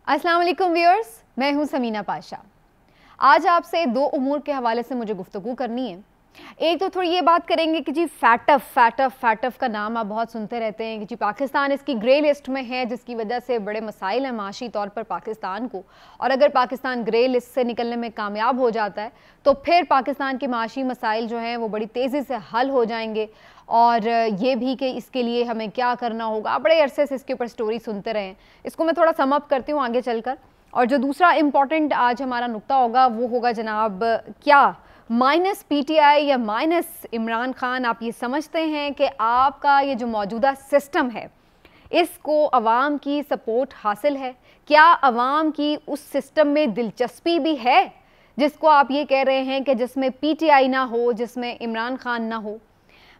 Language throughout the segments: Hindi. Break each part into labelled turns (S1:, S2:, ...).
S1: अस्सलाम वालेकुम व्यूअर्स, मैं हूं समीना पाशा। आज आपसे दो उमूर के हवाले से मुझे गुफ्तगू करनी है। एक तो थोड़ी ये बात करेंगे कि जी फैटफ का नाम आप बहुत सुनते रहते हैं कि जी पाकिस्तान इसकी ग्रे लिस्ट में है, जिसकी वजह से बड़े मसाइल हैं माशी तौर पर पाकिस्तान को। और अगर पाकिस्तान ग्रे लिस्ट से निकलने में कामयाब हो जाता है तो फिर पाकिस्तान के माशी मसाइल जो हैं वो बड़ी तेज़ी से हल हो जाएंगे। और ये भी कि इसके लिए हमें क्या करना होगा, बड़े अरसे से इसके ऊपर स्टोरी सुनते रहे हैं। इसको मैं थोड़ा समअप करती हूँ आगे चलकर। और जो दूसरा इम्पॉर्टेंट आज हमारा नुक्ता होगा वो होगा जनाब, क्या माइनस पीटीआई या माइनस इमरान खान आप ये समझते हैं कि आपका ये जो मौजूदा सिस्टम है इसको अवाम की सपोर्ट हासिल है? क्या अवाम की उस सिस्टम में दिलचस्पी भी है जिसको आप ये कह रहे हैं कि जिसमें पीटीआई ना हो, जिसमें इमरान खान ना हो?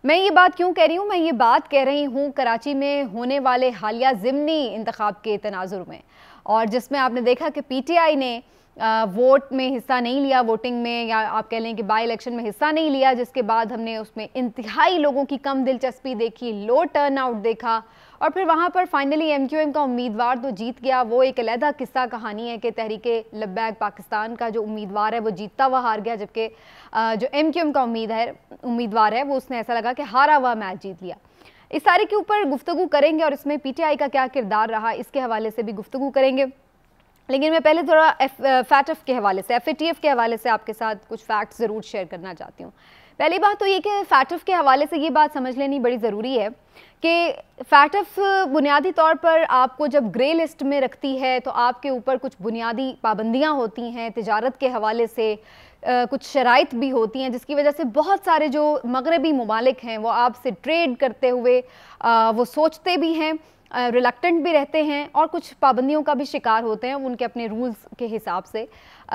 S1: मैं ये बात क्यों कह रही हूँ? मैं ये बात कह रही हूँ कराची में होने वाले हालिया ज़िमनी इंतखाब के तनाजुर में, और जिसमें आपने देखा कि पीटीआई ने वोट में हिस्सा नहीं लिया, वोटिंग में, या आप कह लें कि बाई इलेक्शन में हिस्सा नहीं लिया, जिसके बाद हमने उसमें इंतहाई लोगों की कम दिलचस्पी देखी, लो टर्न आउट देखा। और फिर वहाँ पर फाइनली एमक्यूएम का उम्मीदवार तो जीत गया। वो एक अलहदा किस्सा कहानी है कि तहरीके लब्बैक पाकिस्तान का जो उम्मीदवार है वो जीतता हुआ हार गया, जबकि जो एमक्यूएम का उम्मीदवार है वो उसने ऐसा लगा कि हारा हुआ मैच जीत लिया। इस सारे के ऊपर गुफ्तगू करेंगे और इसमें पीटीआई का क्या किरदार रहा इसके हवाले से भी गुफ्तगू करेंगे। लेकिन मैं पहले थोड़ा फैटफ के हवाले से, एफएटीएफ के हवाले से आपके साथ कुछ फैक्ट्स ज़रूर शेयर करना चाहती हूँ। पहली बात तो ये कि फैटफ के हवाले से ये बात समझ लेनी बड़ी ज़रूरी है कि फैटफ बुनियादी तौर पर आपको जब ग्रे लिस्ट में रखती है तो आपके ऊपर कुछ बुनियादी पाबंदियाँ होती हैं तिजारत के हवाले से, कुछ शराइत भी होती हैं जिसकी वजह से बहुत सारे जो मगरबी ममालिक हैं वो आपसे ट्रेड करते हुए वो सोचते भी हैं, रिलक्टेंट भी रहते हैं और कुछ पाबंदियों का भी शिकार होते हैं उनके अपने रूल्स के हिसाब से,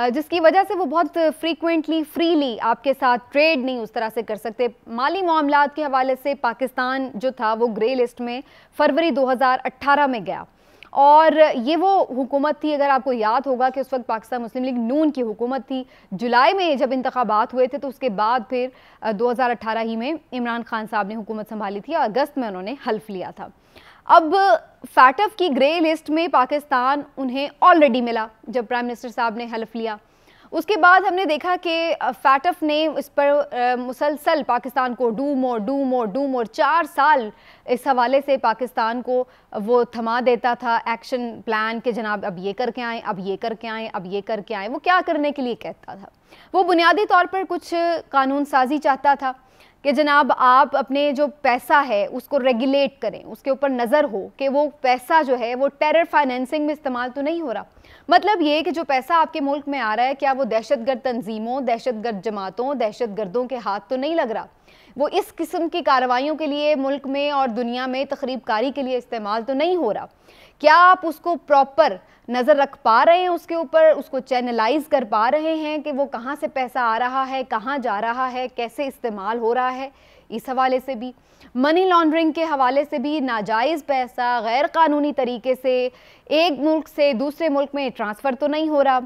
S1: जिसकी वजह से वो बहुत फ्रीक्वेंटली फ्रीली आपके साथ ट्रेड नहीं उस तरह से कर सकते। माली मामलात के हवाले से पाकिस्तान जो था वो ग्रे लिस्ट में फरवरी 2018 में गया, और ये वो हुकूमत थी, अगर आपको याद होगा कि उस वक्त पाकिस्तान मुस्लिम लीग नून की हुकूमत थी। जुलाई में जब इंतखाबात हुए थे तो उसके बाद फिर 2018 ही में इमरान खान साहब ने हुकूमत संभाली थी और अगस्त में उन्होंने हल्फ लिया था। अब फैटफ की ग्रे लिस्ट में पाकिस्तान उन्हें ऑलरेडी मिला जब प्राइम मिनिस्टर साहब ने हल्फ लिया। उसके बाद हमने देखा कि फैटफ ने इस पर मुसलसल पाकिस्तान को डू मोर 4 साल इस हवाले से पाकिस्तान को वो थमा देता था एक्शन प्लान के जनाब अब ये करके आएँ, अब ये करके आएँ, अब ये करके आएँ। वो क्या करने के लिए कहता था? वो बुनियादी तौर पर कुछ कानून साजी चाहता था कि जनाब आप अपने जो पैसा है उसको रेगुलेट करें, उसके ऊपर नज़र हो कि वो पैसा जो है वो टेरर फाइनेंसिंग में इस्तेमाल तो नहीं हो रहा। मतलब ये कि जो पैसा आपके मुल्क में आ रहा है क्या वो दहशतगर्द तंजीमों, दहशतगर्द जमातों, दहशतगर्दों के हाथ तो नहीं लग रहा, वो इस किस्म की कार्रवाइयों के लिए मुल्क में और दुनिया में तखरीबकारी के लिए इस्तेमाल तो नहीं हो रहा। क्या आप उसको प्रॉपर नज़र रख पा रहे हैं, उसके ऊपर उसको चैनलाइज कर पा रहे हैं कि वो कहाँ से पैसा आ रहा है, कहाँ जा रहा है, कैसे इस्तेमाल हो रहा है? इस हवाले से भी, मनी लॉन्ड्रिंग के हवाले से भी, नाजायज़ पैसा गैर कानूनी तरीके से एक मुल्क से दूसरे मुल्क में ट्रांसफ़र तो नहीं हो रहा।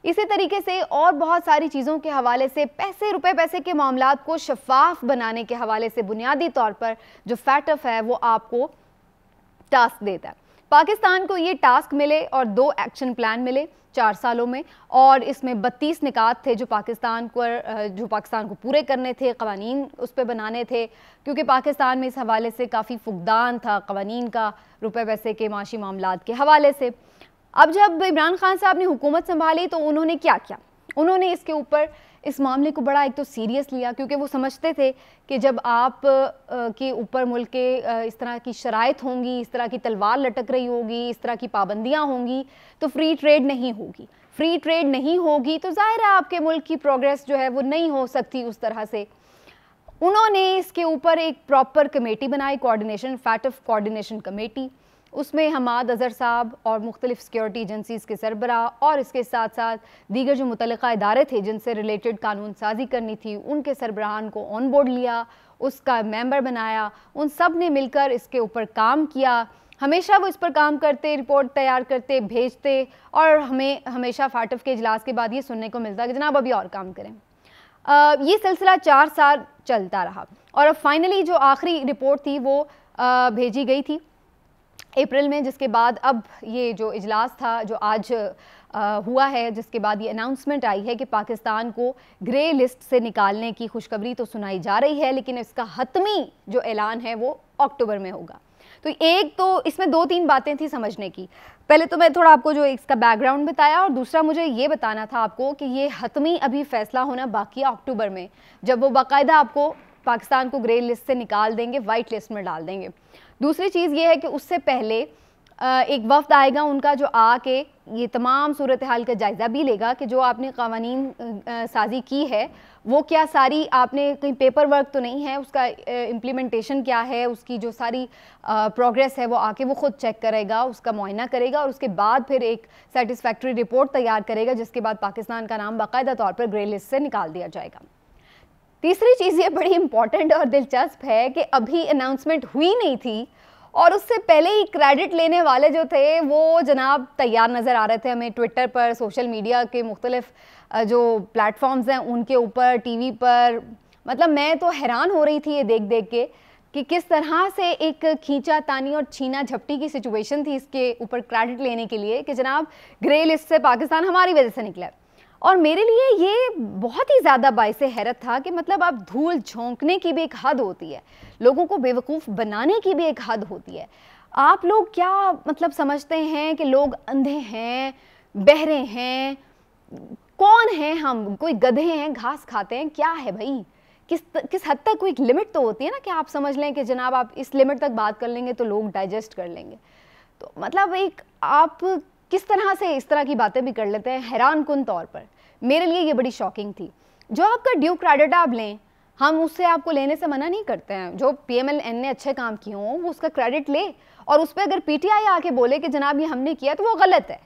S1: इसी तरीके से और बहुत सारी चीज़ों के हवाले से, रुपए पैसे के मामलात को शफाफ बनाने के हवाले से बुनियादी तौर पर जो फैटफ है वो आपको टास्क देता है। पाकिस्तान को ये टास्क मिले और 2 एक्शन प्लान मिले 4 सालों में, और इसमें 32 निकात थे जो पाकिस्तान को पूरे करने थे, कवानीन उस पर बनाने थे, क्योंकि पाकिस्तान में इस हवाले से काफ़ी फुकदान था कवानीन का रुपए पैसे के माशी मामलात के हवाले से। अब जब इमरान खान साहब ने हुकूमत संभाली तो उन्होंने क्या किया? उन्होंने इसके ऊपर इस मामले को बड़ा एक तो सीरियस लिया, क्योंकि वो समझते थे कि जब आप के ऊपर मुल्क के इस तरह की शराइत होंगी, इस तरह की तलवार लटक रही होगी, इस तरह की पाबंदियां होंगी तो फ्री ट्रेड नहीं होगी। फ्री ट्रेड नहीं होगी तो ज़ाहिर है आपके मुल्क की प्रोग्रेस जो है वो नहीं हो सकती उस तरह से। उन्होंने इसके ऊपर एक प्रॉपर कमेटी बनाई, कोऑर्डिनेशन, फैटफ कोऑर्डिनेशन कमेटी। उसमें हमाद अज़हर साहब और मुख्तलिफ सिक्योरिटी एजेंसीज़ के सरबराह और इसके साथ साथ दीगर जो मुतल्लिक़ा इदारे थे जिनसे रिलेटेड कानून साजी करनी थी उनके सरबराहान को ऑन बोर्ड लिया, उसका मेंबर बनाया। उन सब ने मिलकर इसके ऊपर काम किया। हमेशा वो इस पर काम करते, रिपोर्ट तैयार करते, भेजते, और हमें हमेशा फैटफ के इजलास के बाद ये सुनने को मिलता कि जनाब अभी और काम करें। ये सिलसिला 4 साल चलता रहा और अब फाइनली जो आखिरी रिपोर्ट थी वो भेजी गई थी अप्रैल में, जिसके बाद अब ये जो इजलास था जो आज हुआ है, जिसके बाद ये अनाउंसमेंट आई है कि पाकिस्तान को ग्रे लिस्ट से निकालने की खुशखबरी तो सुनाई जा रही है, लेकिन इसका हतमी जो ऐलान है वो अक्टूबर में होगा। तो एक तो इसमें 2-3 बातें थी समझने की। पहले तो मैं थोड़ा आपको जो इसका बैकग्राउंड बताया, और दूसरा मुझे ये बताना था आपको कि ये हतमी अभी फैसला होना बाकी है अक्टूबर में, जब वो बाकायदा आपको पाकिस्तान को ग्रे लिस्ट से निकाल देंगे, वाइट लिस्ट में डाल देंगे। दूसरी चीज़ ये है कि उससे पहले एक वफ्द आएगा उनका जो आके ये तमाम सूरत हाल का जायज़ा भी लेगा कि जो आपने क़वानीन साजी की है वो क्या सारी आपने कहीं पेपर वर्क तो नहीं है, उसका इम्प्लीमेंटेशन क्या है, उसकी जो सारी प्रोग्रेस है वो आके वो ख़ुद चेक करेगा, उसका मुआयना करेगा और उसके बाद फिर एक सेटिस्फैक्ट्री रिपोर्ट तैयार करेगा, जिसके बाद पाकिस्तान का नाम बाकायदा तौर पर ग्रे लिस्ट से निकाल दिया जाएगा। तीसरी चीज़ ये बड़ी इंपॉर्टेंट और दिलचस्प है कि अभी अनाउंसमेंट हुई नहीं थी और उससे पहले ही क्रेडिट लेने वाले जो थे वो जनाब तैयार नज़र आ रहे थे हमें ट्विटर पर, सोशल मीडिया के मुख्तलिफ जो प्लेटफॉर्म्स हैं उनके ऊपर, टीवी पर। मतलब मैं तो हैरान हो रही थी ये देख देख के कि किस तरह से एक खींचा तानी और छीना झपटी की सिचुएशन थी इसके ऊपर क्रेडिट लेने के लिए कि जनाब ग्रे लिस्ट से पाकिस्तान हमारी वजह से निकला। और मेरे लिए ये बहुत ही ज़्यादा बाइसे हैरत था कि मतलब अब धूल झोंकने की भी एक हद होती है, लोगों को बेवकूफ़ बनाने की भी एक हद होती है। आप लोग क्या मतलब समझते हैं कि लोग अंधे हैं, बहरे हैं, कौन हैं हम, कोई गधे हैं, घास खाते हैं, क्या है भाई? किस हद तक कोई लिमिट तो होती है ना कि आप समझ लें कि जनाब आप इस लिमिट तक बात कर लेंगे तो लोग डाइजेस्ट कर लेंगे। तो मतलब एक आप किस तरह से इस तरह की बातें भी कर लेते हैं, हैरान कुन तौर पर। मेरे लिए ये बड़ी शॉकिंग थी। जो आपका ड्यू क्रेडिट आप लें, हम उससे आपको लेने से मना नहीं करते हैं। जो PMLN ने अच्छे काम किए हों वो उसका क्रेडिट ले, और उस पर अगर PTI आके बोले कि जनाब ये हमने किया तो वो गलत है,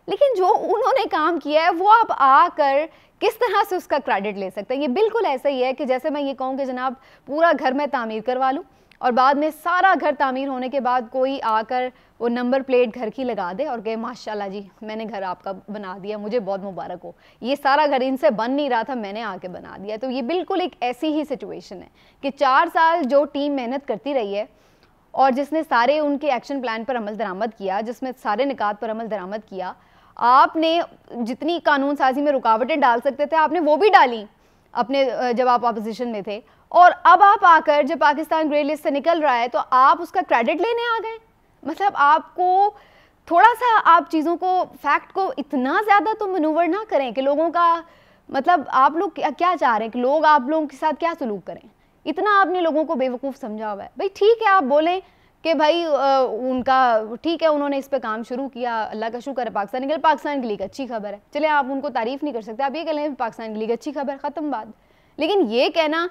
S1: लेकिन जो उन्होंने काम किया है वो आप आकर किस तरह से उसका क्रेडिट ले सकते हैं। ये बिल्कुल ऐसा ही है कि जैसे मैं ये कहूँ कि जनाब पूरा घर मैं तामीर करवा लूँ और बाद में सारा घर तामीर होने के बाद कोई आकर वो नंबर प्लेट घर की लगा दे और कहे माशाल्लाह जी मैंने घर आपका बना दिया, मुझे बहुत मुबारक हो, ये सारा घर इनसे बन नहीं रहा था, मैंने आके बना दिया। तो ये बिल्कुल एक ऐसी ही सिचुएशन है कि 4 साल जो टीम मेहनत करती रही है और जिसने सारे उनके एक्शन प्लान पर अमल दरामद किया, जिसमें सारे निकात पर अमल दरामद किया, आपने जितनी कानून साजी में रुकावटें डाल सकते थे आपने वो भी डाली अपने जब आप अपोजिशन में थे, और अब आप आकर जब पाकिस्तान ग्रे लिस्ट से निकल रहा है तो आप उसका क्रेडिट लेने आ गए। मतलब आपको थोड़ा सा आप चीज़ों को, फैक्ट को इतना ज़्यादा तो मनूवर ना करें कि लोगों का मतलब आप लोग क्या चाह रहे हैं कि लोग आप लोगों के साथ क्या सलूक करें। इतना आपने लोगों को बेवकूफ़ समझा हुआ है। भाई ठीक है आप बोलें कि भाई उनका ठीक है, उन्होंने इस पे काम शुरू किया, अल्लाह का शुक्र है पाकिस्तान निकल, पाकिस्तान के लिए अच्छी खबर है, चले आप उनको तारीफ़ नहीं कर सकते, आप ये कह लें पाकिस्तान के लिए अच्छी खबर, ख़त्म बात। लेकिन ये कहना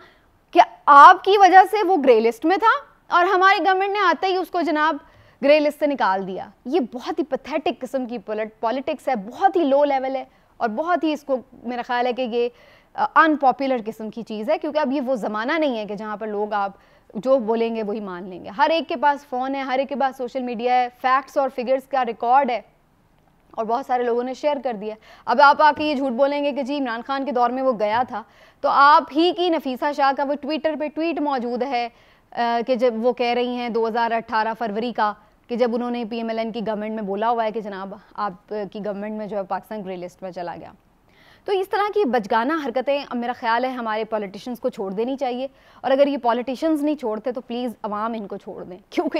S1: कि आपकी वजह से वो ग्रे लिस्ट में था और हमारी गवर्नमेंट ने आते ही उसको जनाब ग्रे लिस्ट से निकाल दिया, ये बहुत ही पैथेटिक किस्म की पॉलिटिक्स है, बहुत ही लो लेवल है और बहुत ही, इसको मेरा ख्याल है कि ये अनपॉपुलर किस्म की चीज़ है, क्योंकि अब ये वो ज़माना नहीं है कि जहाँ पर लोग आप जो बोलेंगे वही मान लेंगे। हर एक के पास फ़ोन है, हर एक के पास सोशल मीडिया है, फैक्ट्स और फिगर्स का रिकॉर्ड है और बहुत सारे लोगों ने शेयर कर दिया। अब आप आके ये झूठ बोलेंगे कि जी इमरान खान के दौर में वो गया था, तो आप ही की नफीसा शाह का वो ट्विटर पे ट्वीट मौजूद है कि जब वो कह रही हैं 2018 फरवरी का कि जब उन्होंने PMLN की गवर्नमेंट में बोला हुआ है कि जनाब आपकी गवर्नमेंट में जो है पाकिस्तान ग्रे लिस्ट में चला गया। तो इस तरह की बचगाना हरकतें अब मेरा ख्याल है हमारे पॉलिटिशियंस को छोड़ देनी चाहिए, और अगर ये पॉलिटिशियंस नहीं छोड़ते तो प्लीज़ अवाम इनको छोड़ दें, क्योंकि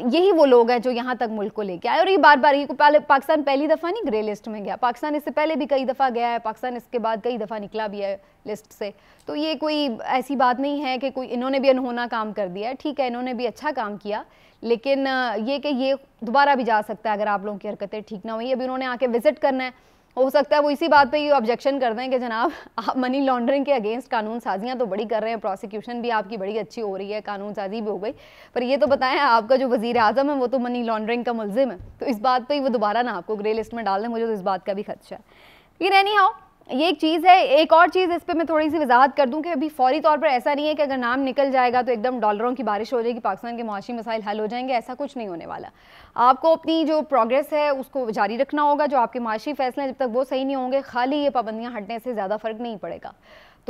S1: यही वो लोग हैं जो यहाँ तक मुल्क को लेके आए। और ये बार बार ये पाकिस्तान पहली दफ़ा नहीं ग्रे लिस्ट में गया, पाकिस्तान इससे पहले भी कई दफ़ा गया है, पाकिस्तान इसके बाद कई दफ़ा निकला भी है लिस्ट से। तो ये कोई ऐसी बात नहीं है कि कोई इन्होंने भी अनहोना काम कर दिया है, ठीक है इन्होंने भी अच्छा काम किया, लेकिन ये कि ये दोबारा भी जा सकता है अगर आप लोगों की हरकतें ठीक ना हुई। अभी उन्होंने आके विजिट करना है, हो सकता है वो इसी बात पे ये ऑब्जेक्शन कर दें कि जनाब आप मनी लॉन्ड्रिंग के अगेंस्ट कानून साजियाँ तो बड़ी कर रहे हैं, प्रोसिक्यूशन भी आपकी बड़ी अच्छी हो रही है, कानून साजी भी हो गई, पर ये तो बताएं आपका जो वज़ीर आज़म है वो तो मनी लॉन्ड्रिंग का मुल्ज़िम है, तो इस बात पे ही वो दोबारा ना आपको ग्रे लिस्ट में डाल दें, मुझे तो इस बात का भी खदशा है। लेकिन एनी हाउ ये एक चीज़ है। एक और चीज़ इस पर मैं थोड़ी सी वजाहत कर दूं कि अभी फौरी तौर पर ऐसा नहीं है कि अगर नाम निकल जाएगा तो एकदम डॉलरों की बारिश हो जाएगी, पाकिस्तान के मुआशी मसाइल हल हो जाएंगे, ऐसा कुछ नहीं होने वाला। आपको अपनी जो प्रोग्रेस है उसको जारी रखना होगा, जो आपके मुआशी फैसले हैं जब तक वो सही नहीं होंगे, खाली ये पाबंदियाँ हटने से ज़्यादा फ़र्क नहीं पड़ेगा।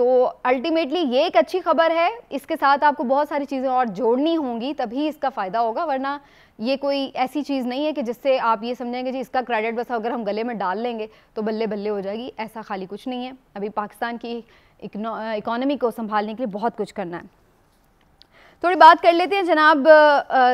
S1: तो अल्टीमेटली ये एक अच्छी खबर है, इसके साथ आपको बहुत सारी चीज़ें और जोड़नी होंगी तभी इसका फ़ायदा होगा, वरना ये कोई ऐसी चीज़ नहीं है कि जिससे आप ये समझेंगे जी इसका क्रेडिट बस अगर हम गले में डाल लेंगे तो बल्ले बल्ले हो जाएगी। ऐसा खाली कुछ नहीं है, अभी पाकिस्तान की इकोनॉमी को संभालने के लिए बहुत कुछ करना है। थोड़ी बात कर लेते हैं जनाब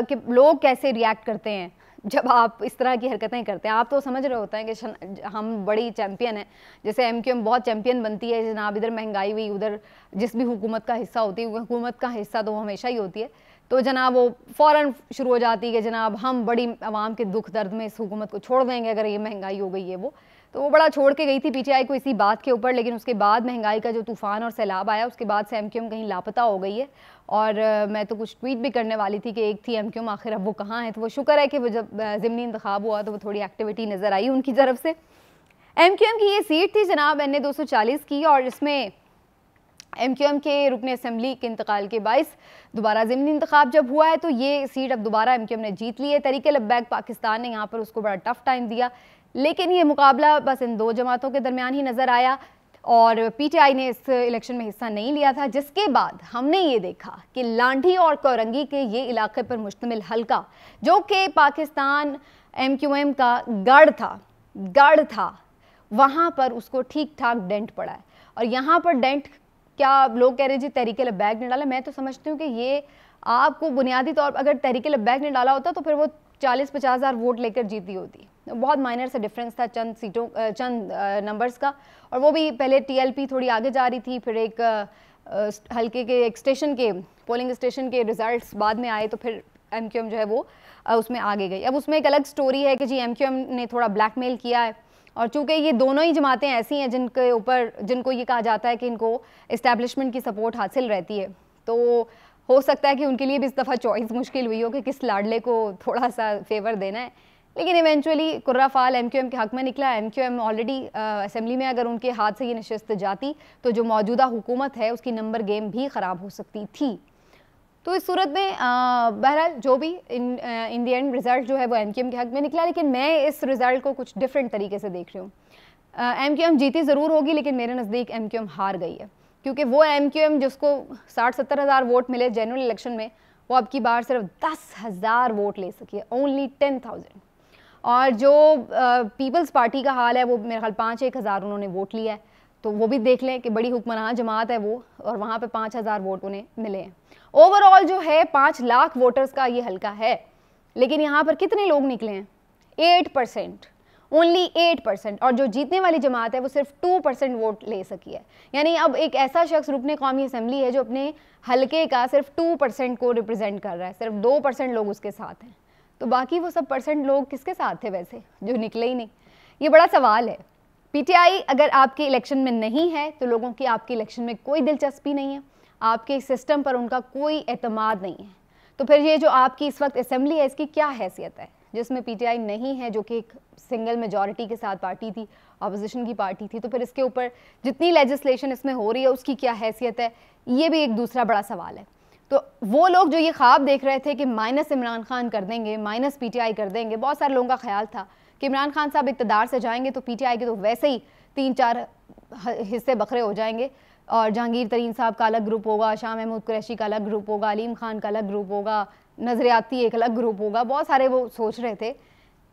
S1: कि लोग कैसे रिएक्ट करते हैं जब आप इस तरह की हरकतें करते हैं। आप तो समझ रहे होते हैं कि हम बड़ी चैम्पियन हैं, जैसे एमक्यूएम बहुत चैम्पियन बनती है जनाब, इधर महंगाई हुई, उधर जिस भी हुकूमत का हिस्सा होती है, हुकूमत का हिस्सा तो वो हमेशा ही होती है, तो जनाब वो फ़ौरन शुरू हो जाती है कि जनाब हम बड़ी आवाम के दुख दर्द में इस हुकूमत को छोड़ देंगे अगर ये महंगाई हो गई है। वो तो वो बड़ा छोड़ के गई थी पीटीआई को इसी बात के ऊपर, लेकिन उसके बाद महंगाई का जो तूफ़ान और सैलाब आया उसके बाद से एमक्यूएम कहीं लापता हो गई है। और मैं तो कुछ ट्वीट भी करने वाली थी कि एक थी एमक्यूएम, आखिर अब वो कहाँ है। तो वो शुक्र है कि वो जब ज़िमनी इंतखाब हुआ तो वो थोड़ी एक्टिविटी नज़र आई उनकी तरफ से। एमक्यूएम की ये सीट थी जनाब NA 240 की, और इसमें एमक्यूएम के रुकन असम्बली के इंतकाल के बाइस दोबारा ज़िमनी इंतखाब जब हुआ है तो ये सीट अब दोबारा एमक्यूएम ने जीत ली है। तहरीक लब्बैक पाकिस्तान ने यहाँ पर उसको बड़ा टफ टाइम दिया, लेकिन ये मुकाबला बस इन दो जमातों के दरमियान ही नज़र आया और पीटीआई ने इस इलेक्शन में हिस्सा नहीं लिया था, जिसके बाद हमने ये देखा कि लांढी और कोरंगी के ये इलाके पर मुश्तमिल हल्का जो कि पाकिस्तान एमक्यूएम का गढ़ था, वहाँ पर उसको ठीक ठाक डेंट पड़ा है। और यहाँ पर डेंट क्या लोग कह रहे हैं जी तहरीक लब्बैक ने डाला, मैं तो समझती हूँ कि ये आपको बुनियादी तौर पर अगर तहरीक लब्बैक ने डाला होता तो फिर वो 40-50 हज़ार वोट लेकर जीती होती। बहुत माइनर से डिफरेंस था चंद नंबर्स का, और वो भी पहले टीएलपी थोड़ी आगे जा रही थी, फिर एक हल्के के एक स्टेशन के पोलिंग स्टेशन के रिजल्ट्स बाद में आए तो फिर एमक्यूएम जो है वो उसमें आगे गई। अब उसमें एक अलग स्टोरी है कि जी एमक्यूएम ने थोड़ा ब्लैकमेल किया है, और चूँकि ये दोनों ही जमातें ऐसी हैं जिनको ये कहा जाता है कि इनको इस्टेब्लिशमेंट की सपोर्ट हासिल रहती है, तो हो सकता है कि उनके लिए भी इस दफ़ा चॉइस मुश्किल हुई हो कि किस लाडले को थोड़ा सा फेवर देना है। लेकिन इवेंचुअली कुर्रा फाल एमक्यूएम के हक़ में निकला। एमक्यूएम ऑलरेडी असेंबली में अगर उनके हाथ से ये नशस्त जाती तो जो मौजूदा हुकूमत है उसकी नंबर गेम भी ख़राब हो सकती थी। तो इस सूरत में बहरहाल जो भी इन द एंड रिज़ल्ट जो है वो एमक्यूएम के हक़ में निकला, लेकिन मैं इस रिज़ल्ट को कुछ डिफरेंट तरीके से देख रही हूँ। एमक्यूएम जीती ज़रूर होगी, लेकिन मेरे नज़दीक एमक्यूएम हार गई है, क्योंकि वो एमक्यूएम जिसको 60-70 हज़ार वोट मिले जनरल इलेक्शन में, वो अब की बार सिर्फ 10,000 वोट ले सकी है, ओनली 10,000। और जो पीपल्स पार्टी का हाल है वो मेरे ख्याल 5-1 हज़ार उन्होंने वोट लिया है, तो वो भी देख लें कि बड़ी हुक्मरान जमात है वो, और वहाँ पे 5,000 वोट उन्हें मिले हैं। ओवरऑल जो है 5 लाख वोटर्स का ये हल्का है, लेकिन यहाँ पर कितने लोग निकले हैं? 8%, ओनली 8%। और जो जीतने वाली जमात है वो सिर्फ 2% वोट ले सकी है। यानी अब एक ऐसा शख्स रुकने कौमी असम्बली है जो अपने हल्के का सिर्फ 2% को रिप्रेजेंट कर रहा है, सिर्फ 2% लोग उसके साथ हैं। तो बाकी वो सब % लोग किसके साथ थे वैसे जो निकले ही नहीं? ये बड़ा सवाल है। पीटीआई अगर आपके इलेक्शन में नहीं है तो लोगों की आपके इलेक्शन में कोई दिलचस्पी नहीं है, आपके सिस्टम पर उनका कोई एतमाद नहीं है। तो फिर ये जो आपकी इस वक्त असेंबली है इसकी क्या हैसियत है जिसमें पीटीआई नहीं है, जो कि एक सिंगल मेजॉरिटी के साथ पार्टी थी, अपोजिशन की पार्टी थी। तो फिर इसके ऊपर जितनी लेजिस्लेशन इसमें हो रही है उसकी क्या हैसियत है, ये भी एक दूसरा बड़ा सवाल है। तो वो लोग जो ये ख्वाब देख रहे थे कि माइनस इमरान खान कर देंगे, माइनस पीटीआई कर देंगे, बहुत सारे लोगों का ख्याल था कि इमरान खान साहब इक़्तिदार से जाएंगे तो पीटीआई के तो वैसे ही 3-4 हिस्से बखरे हो जाएंगे, और जहांगीर तरीन साहब का अलग ग्रुप होगा, शाह महमूद कुरैशी का अलग ग्रुप होगा, अलीम खान का अलग ग्रुप होगा, नजरियाती एक अलग ग्रुप होगा, बहुत सारे वो सोच रहे थे।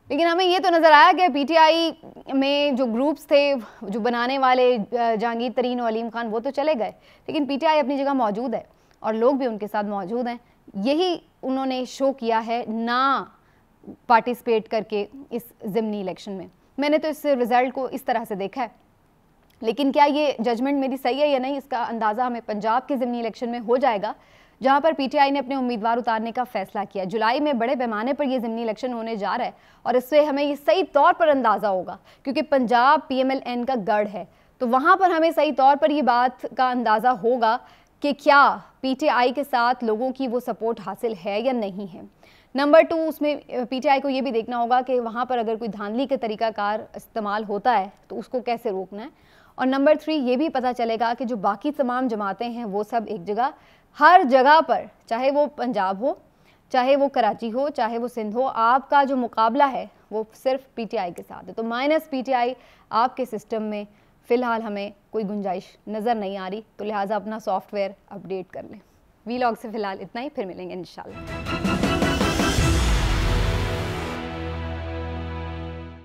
S1: लेकिन हमें ये तो नज़र आया कि पीटीआई में जो ग्रुप्स थे, जो बनाने वाले जहांगीर तरीन और अलीम खान, वो तो चले गए, लेकिन पीटीआई अपनी जगह मौजूद है और लोग भी उनके साथ मौजूद हैं। यही उन्होंने शो किया है ना पार्टिसिपेट करके इस ज़िमनी इलेक्शन में। मैंने तो इस रिज़ल्ट को इस तरह से देखा है, लेकिन क्या ये जजमेंट मेरी सही है या नहीं इसका अंदाज़ा हमें पंजाब के ज़िमनी इलेक्शन में हो जाएगा, जहां पर पीटीआई ने अपने उम्मीदवार उतारने का फैसला किया। जुलाई में बड़े पैमाने पर यह ज़िमनी इलेक्शन होने जा रहा है और इससे हमें ये सही तौर पर अंदाज़ा होगा, क्योंकि पंजाब PMLN का गढ़ है, तो वहाँ पर हमें सही तौर पर ये बात का अंदाज़ा होगा कि क्या पीटीआई के साथ लोगों की वो सपोर्ट हासिल है या नहीं है। नंबर 2, उसमें पीटीआई को ये भी देखना होगा कि वहाँ पर अगर कोई धांधली के तरीक़ाकार इस्तेमाल होता है तो उसको कैसे रोकना है। और नंबर 3, ये भी पता चलेगा कि जो बाकी तमाम जमातें हैं वो सब एक जगह, हर जगह पर, चाहे वो पंजाब हो, चाहे वो कराची हो, चाहे वो सिंध हो, आपका जो मुकाबला है वो सिर्फ पीटीआई के साथ है। तो माइनस पीटीआई आपके सिस्टम में फ़िलहाल हमें कोई गुंजाइश नज़र नहीं आ रही, तो लिहाजा अपना सॉफ्टवेयर अपडेट कर लें। वीलॉग से फ़िलहाल इतना ही, फिर मिलेंगे इंशाल्लाह।